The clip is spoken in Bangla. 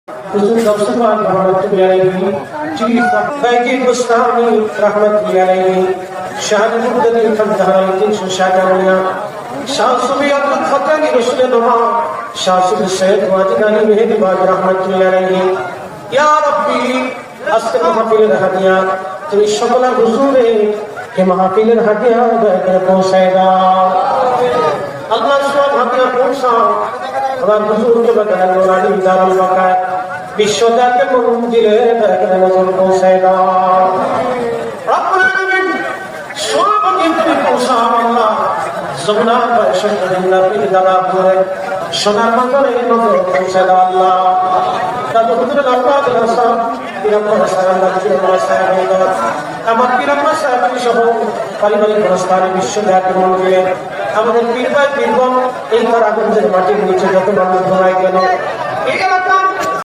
হুজুর গৌসুল রহমাতুল্লাহি আলাইহি, চিফ ফাইজি বুস্তামি রহমাতুল্লাহি আলাইহি, শাহেদ মুদ্দাদির খানদাহার 360 আলিয়া, শাহ সুফি আব্দুল ফাতাহি রসুল দোয়া, শাহ সুফি সৈয়দ ওয়াজিদ আলী মেহেদি বাজ রহমাতুল্লাহি আলাইহি। ইয়া রাব্বি, আজকে মাহফিলের হাদিয়া তুমি সকলের হুজুরে কে মাহফিলের হাদিয়া দয়া করে পৌঁছায় দাও। আল্লাহ সব হাদিয়া পৌঁছাও আমার হুজুরকে বাদাল ওয়ালি দারুল বাকাত বিশ্বজাতে মঞ্জিলে দয়া করে নজর পৌঁছায় দাও। রব্বুল আলামিন সব হাদিয়া তুমি পৌঁছাও আল্লাহ। যমুনা বর্ষণ দিনা পীর দাদা করে সোনার মাজারে নজর পৌঁছায় দাও আল্লাহ। দাদু হুজুর আল্লাহ রাসা পিরাম্মা সারাল্লাহ পিরাম্মা সারাল্লাহ আমার পিরাম্মা সারাল্লাহ সহ পারিবারিক প্রস্তাবে বিশ্বজাতে মঞ্জিলে আমাদের পীর ভাই পীরগণ এই ঘর আগুনের মাটির নিচে যত মানুষ ঘুমায় গেল